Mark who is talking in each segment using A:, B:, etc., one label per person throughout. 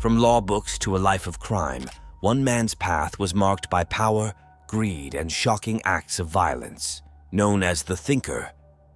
A: From law books to a life of crime, one man's path was marked by power, greed, and shocking acts of violence. Known as the Thinker,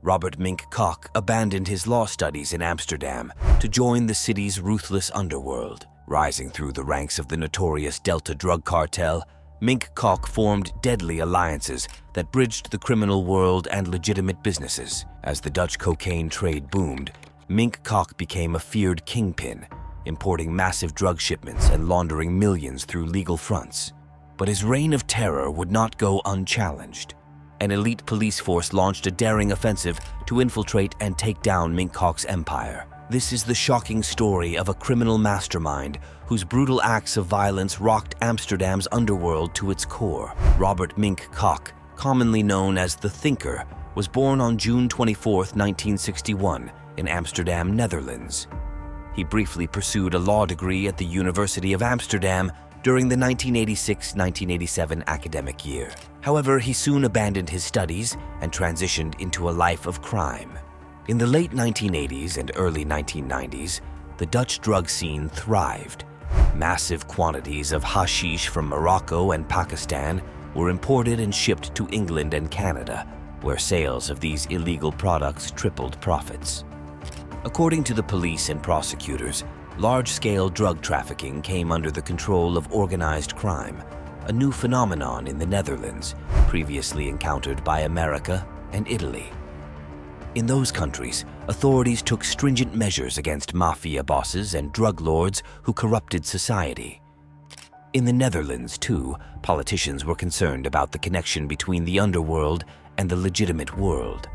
A: Robert Mink Kok abandoned his law studies in Amsterdam to join the city's ruthless underworld. Rising through the ranks of the notorious Delta drug cartel, Mink Kok formed deadly alliances that bridged the criminal world and legitimate businesses. As the Dutch cocaine trade boomed, Mink Kok became a feared kingpin, importing massive drug shipments and laundering millions through legal fronts. But his reign of terror would not go unchallenged. An elite police force launched a daring offensive to infiltrate and take down Mink Kok's empire. This is the shocking story of a criminal mastermind whose brutal acts of violence rocked Amsterdam's underworld to its core. Robert Mink Kok, commonly known as the Thinker, was born on June 24, 1961, in Amsterdam, Netherlands. He briefly pursued a law degree at the University of Amsterdam during the 1986-1987 academic year. However, he soon abandoned his studies and transitioned into a life of crime. In the late 1980s and early 1990s, the Dutch drug scene thrived. Massive quantities of hashish from Morocco and Pakistan were imported and shipped to England and Canada, where sales of these illegal products tripled profits. According to the police and prosecutors, large-scale drug trafficking came under the control of organized crime, a new phenomenon in the Netherlands, previously encountered by America and Italy. In those countries, authorities took stringent measures against mafia bosses and drug lords who corrupted society. In the Netherlands, too, politicians were concerned about the connection between the underworld and the legitimate world.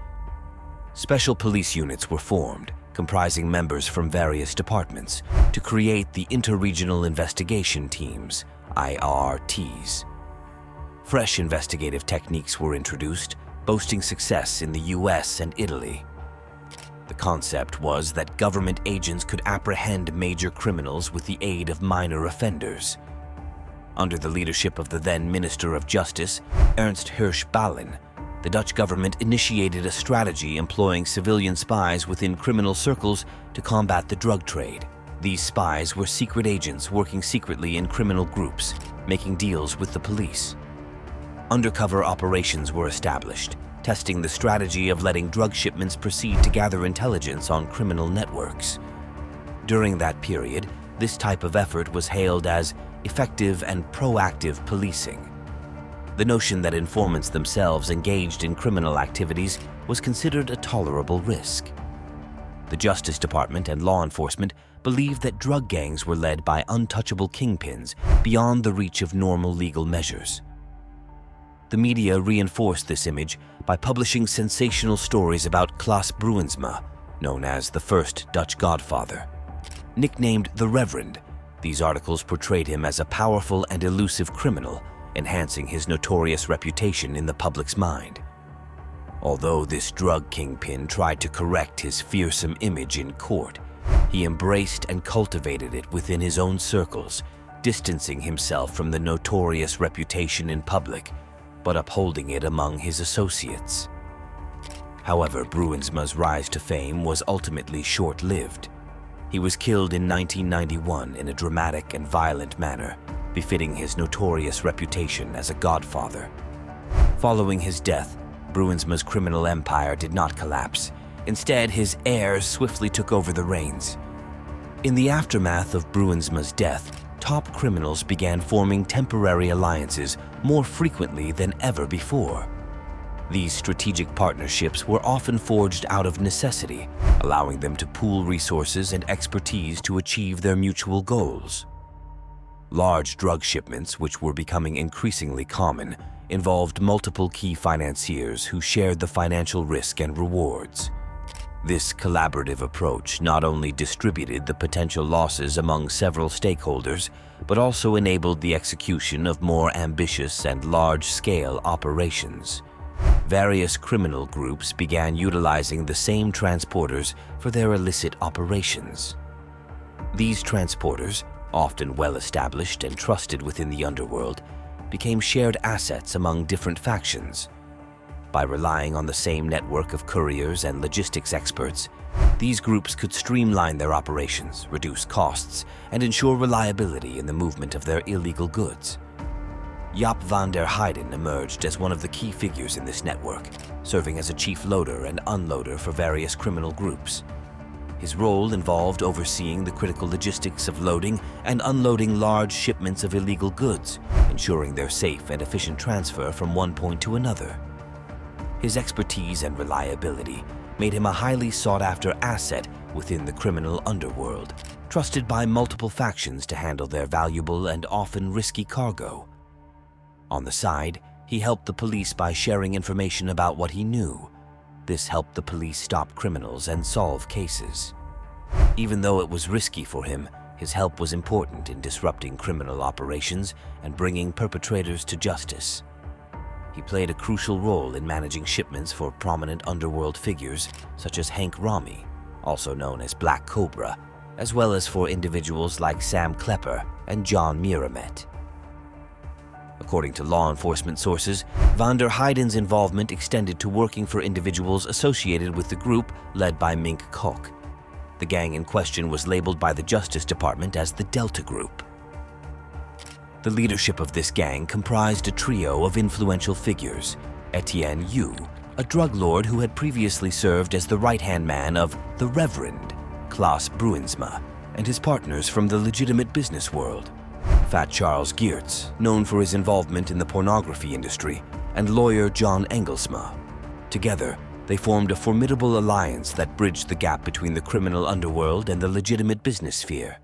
A: Special police units were formed, comprising members from various departments, to create the Interregional Investigation Teams, IRTs. Fresh investigative techniques were introduced, boasting success in the US and Italy. The concept was that government agents could apprehend major criminals with the aid of minor offenders. Under the leadership of the then Minister of Justice, Ernst Hirsch-Ballen, the Dutch government initiated a strategy employing civilian spies within criminal circles to combat the drug trade. These spies were secret agents working secretly in criminal groups, making deals with the police. Undercover operations were established, testing the strategy of letting drug shipments proceed to gather intelligence on criminal networks. During that period, this type of effort was hailed as effective and proactive policing. The notion that informants themselves engaged in criminal activities was considered a tolerable risk. The Justice Department and law enforcement believed that drug gangs were led by untouchable kingpins beyond the reach of normal legal measures. The media reinforced this image by publishing sensational stories about Klaas Bruinsma, known as the first Dutch Godfather. Nicknamed the Reverend, these articles portrayed him as a powerful and elusive criminal, enhancing his notorious reputation in the public's mind. Although this drug kingpin tried to correct his fearsome image in court, he embraced and cultivated it within his own circles, distancing himself from the notorious reputation in public, but upholding it among his associates. However, Bruinsma's rise to fame was ultimately short-lived. He was killed in 1991 in a dramatic and violent manner, befitting his notorious reputation as a godfather. Following his death, Bruinsma's criminal empire did not collapse. Instead, his heirs swiftly took over the reins. In the aftermath of Bruinsma's death, top criminals began forming temporary alliances more frequently than ever before. These strategic partnerships were often forged out of necessity, allowing them to pool resources and expertise to achieve their mutual goals. Large drug shipments, which were becoming increasingly common, involved multiple key financiers who shared the financial risk and rewards. This collaborative approach not only distributed the potential losses among several stakeholders, but also enabled the execution of more ambitious and large-scale operations. Various criminal groups began utilizing the same transporters for their illicit operations. These transporters, often well-established and trusted within the underworld, became shared assets among different factions. By relying on the same network of couriers and logistics experts, These groups could streamline their operations, reduce costs, and ensure reliability in the movement of their illegal goods. Jaap van der Heiden emerged as one of the key figures in this network, serving as a chief loader and unloader for various criminal groups. His role involved overseeing the critical logistics of loading and unloading large shipments of illegal goods, ensuring their safe and efficient transfer from one point to another. His expertise and reliability made him a highly sought-after asset within the criminal underworld, trusted by multiple factions to handle their valuable and often risky cargo. On the side, he helped the police by sharing information about what he knew. This helped the police stop criminals and solve cases. Even though it was risky for him, his help was important in disrupting criminal operations and bringing perpetrators to justice. He played a crucial role in managing shipments for prominent underworld figures such as Henk Rami, also known as Black Cobra, as well as for individuals like Sam Klepper and John Miramet. According to law enforcement sources, van der Heiden's involvement extended to working for individuals associated with the group led by Mink Kok. The gang in question was labeled by the Justice Department as the Delta Group. The leadership of this gang comprised a trio of influential figures: Etienne Yu, a drug lord who had previously served as the right-hand man of the Reverend Klaas Bruinsma, and his partners from the legitimate business world: Fat Charles Geertz, known for his involvement in the pornography industry, and lawyer John Engelsma. Together, they formed a formidable alliance that bridged the gap between the criminal underworld and the legitimate business sphere.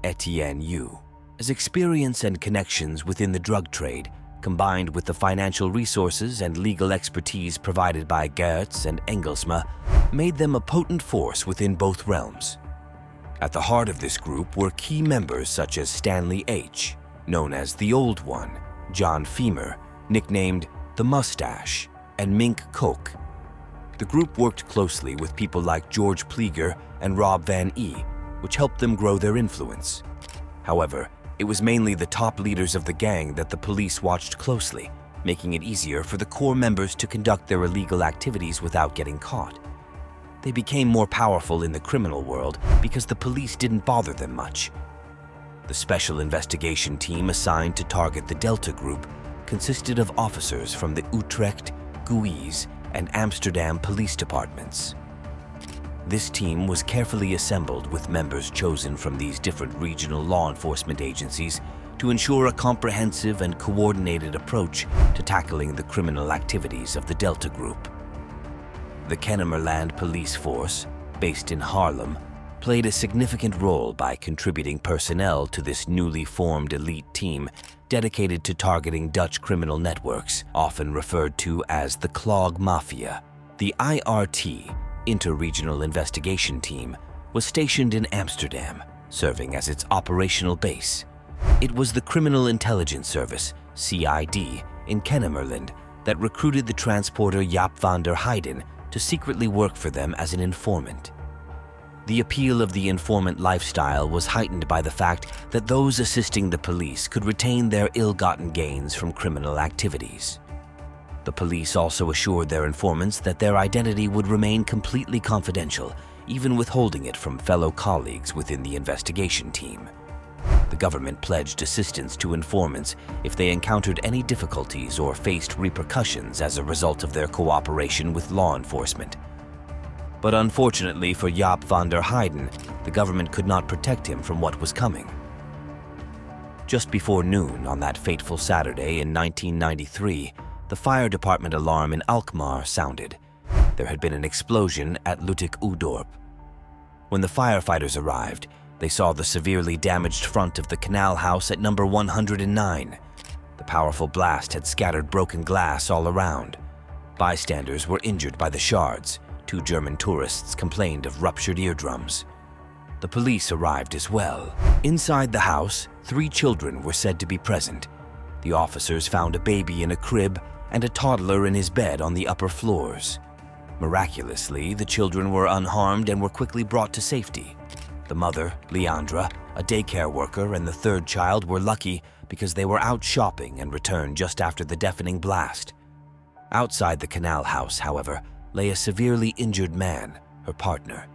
A: Etienne Yu, his experience and connections within the drug trade, combined with the financial resources and legal expertise provided by Geertz and Engelsma, made them a potent force within both realms. At the heart of this group were key members such as Stanley H., known as the Old One, John Femur, nicknamed the Mustache, and Mink Kok. The group worked closely with people like George Pleeger and Rob Van E., which helped them grow their influence. However, it was mainly the top leaders of the gang that the police watched closely, making it easier for the core members to conduct their illegal activities without getting caught. They became more powerful in the criminal world because the police didn't bother them much. The special investigation team assigned to target the Delta Group consisted of officers from the Utrecht, Guise, and Amsterdam police departments. This team was carefully assembled with members chosen from these different regional law enforcement agencies to ensure a comprehensive and coordinated approach to tackling the criminal activities of the Delta Group. The Kennemerland Police Force, based in Haarlem, played a significant role by contributing personnel to this newly formed elite team dedicated to targeting Dutch criminal networks, often referred to as the Clog Mafia. The IRT, Interregional Investigation Team, was stationed in Amsterdam, serving as its operational base. It was the Criminal Intelligence Service, CID, in Kennemerland that recruited the transporter Jaap van der Heiden to secretly work for them as an informant. The appeal of the informant lifestyle was heightened by the fact that those assisting the police could retain their ill-gotten gains from criminal activities. The police also assured their informants that their identity would remain completely confidential, even withholding it from fellow colleagues within the investigation team. The government pledged assistance to informants if they encountered any difficulties or faced repercussions as a result of their cooperation with law enforcement. But unfortunately for Jaap van der Heiden, the government could not protect him from what was coming. Just before noon on that fateful Saturday in 1993, the fire department alarm in Alkmaar sounded. There had been an explosion at Lutik Oudorp. When the firefighters arrived, they saw the severely damaged front of the canal house at number 109. The powerful blast had scattered broken glass all around. Bystanders were injured by the shards. 2 German tourists complained of ruptured eardrums. The police arrived as well. Inside the house, 3 children were said to be present. The officers found a baby in a crib and a toddler in his bed on the upper floors. Miraculously, the children were unharmed and were quickly brought to safety. The mother, Leandra, a daycare worker, and the 3rd child were lucky because they were out shopping and returned just after the deafening blast. Outside the canal house, however, lay a severely injured man, her partner.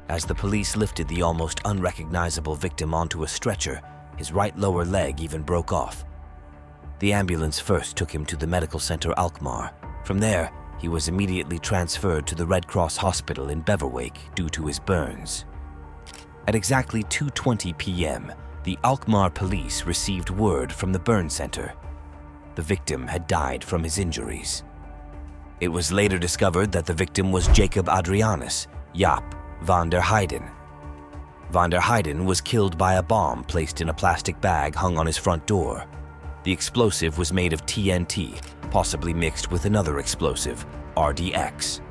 A: As the police lifted the almost unrecognizable victim onto a stretcher, his right lower leg even broke off. The ambulance first took him to the medical center Alkmaar. From there, he was immediately transferred to the Red Cross Hospital in Beverwijk due to his burns. At exactly 2:20 p.m., the Alkmaar police received word from the burn center. The victim had died from his injuries. It was later discovered that the victim was Jacob Adrianus, Jaap van der Heiden. Van der Heiden was killed by a bomb placed in a plastic bag hung on his front door. The explosive was made of TNT, possibly mixed with another explosive, RDX.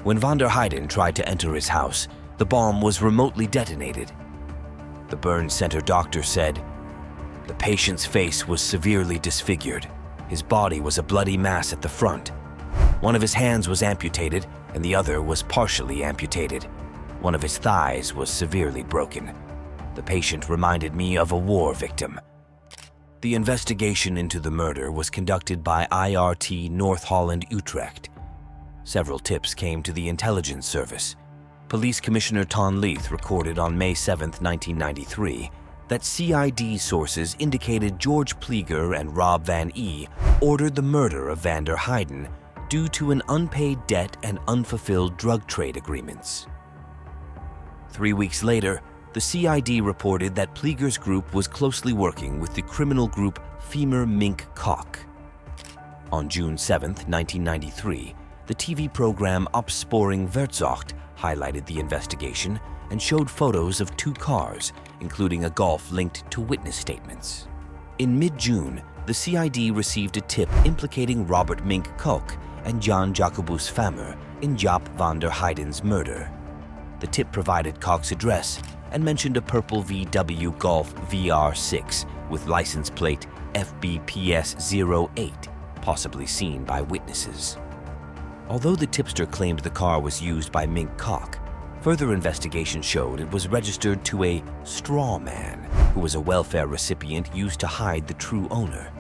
A: When van der Heiden tried to enter his house, the bomb was remotely detonated. The burn center doctor said, "The patient's face was severely disfigured. His body was a bloody mass at the front. One of his hands was amputated and the other was partially amputated. One of his thighs was severely broken. The patient reminded me of a war victim." The investigation into the murder was conducted by IRT North Holland Utrecht. Several tips came to the intelligence service. Police Commissioner Ton Leith recorded on May 7, 1993, that CID sources indicated George Pleeger and Rob Van E. ordered the murder of van der Heiden due to an unpaid debt and unfulfilled drug trade agreements. 3 weeks later, the CID reported that Pleeger's group was closely working with the criminal group Mink Kok. On June 7, 1993, the TV program Opsporing Verzocht highlighted the investigation and showed photos of 2 cars, including a Golf linked to witness statements. In mid-June, the CID received a tip implicating Robert Mink Kok and Jan Jacobus Fammer in Jaap van der Heiden's murder. The tip provided Kok's address and mentioned a purple VW Golf VR6 with license plate FBPS08, possibly seen by witnesses. Although the tipster claimed the car was used by Mink Kok, further investigation showed it was registered to a straw man who was a welfare recipient used to hide the true owner.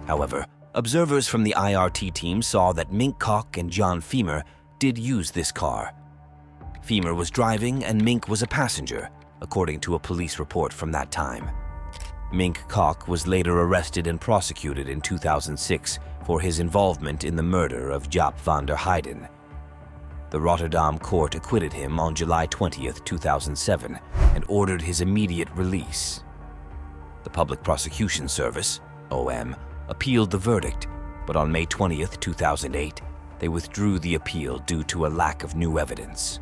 A: However, observers from the IRT team saw that Mink Kok and John Femmer did use this car. Femmer was driving and Mink was a passenger, according to a police report from that time. Mink Kok was later arrested and prosecuted in 2006 for his involvement in the murder of Jaap van der Heiden. The Rotterdam court acquitted him on July 20, 2007, and ordered his immediate release. The Public Prosecution Service, OM, appealed the verdict, but on May 20, 2008, they withdrew the appeal due to a lack of new evidence.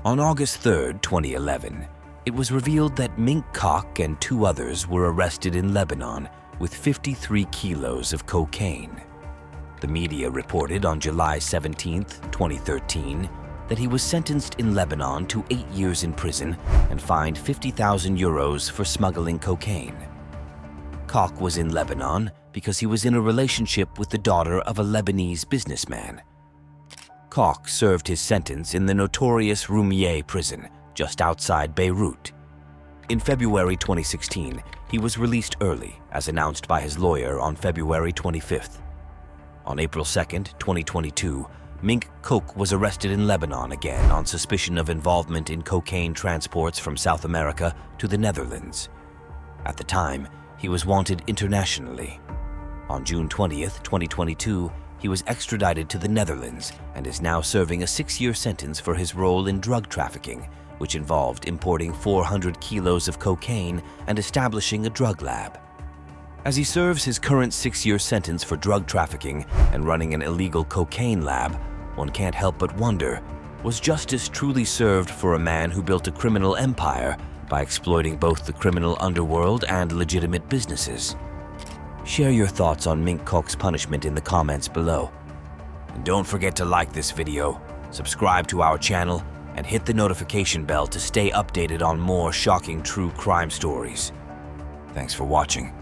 A: On August 3, 2011, it was revealed that Mink Kok and 2 others were arrested in Lebanon with 53 kilos of cocaine. The media reported on July 17, 2013, that he was sentenced in Lebanon to 8 years in prison and fined 50,000 euros for smuggling cocaine. Kok was in Lebanon because he was in a relationship with the daughter of a Lebanese businessman. Kok served his sentence in the notorious Roumieh prison just outside Beirut. In February 2016, he was released early, as announced by his lawyer on February 25th. On April 2, 2022, Mink Kok was arrested in Lebanon again on suspicion of involvement in cocaine transports from South America to the Netherlands. At the time, he was wanted internationally. On June 20, 2022, he was extradited to the Netherlands and is now serving a 6-year sentence for his role in drug trafficking, which involved importing 400 kilos of cocaine and establishing a drug lab. As he serves his current 6-year sentence for drug trafficking and running an illegal cocaine lab, one can't help but wonder, was justice truly served for a man who built a criminal empire by exploiting both the criminal underworld and legitimate businesses? Share your thoughts on Mink Kok's punishment in the comments below. And don't forget to like this video, subscribe to our channel, and hit the notification bell to stay updated on more shocking true crime stories. Thanks for watching.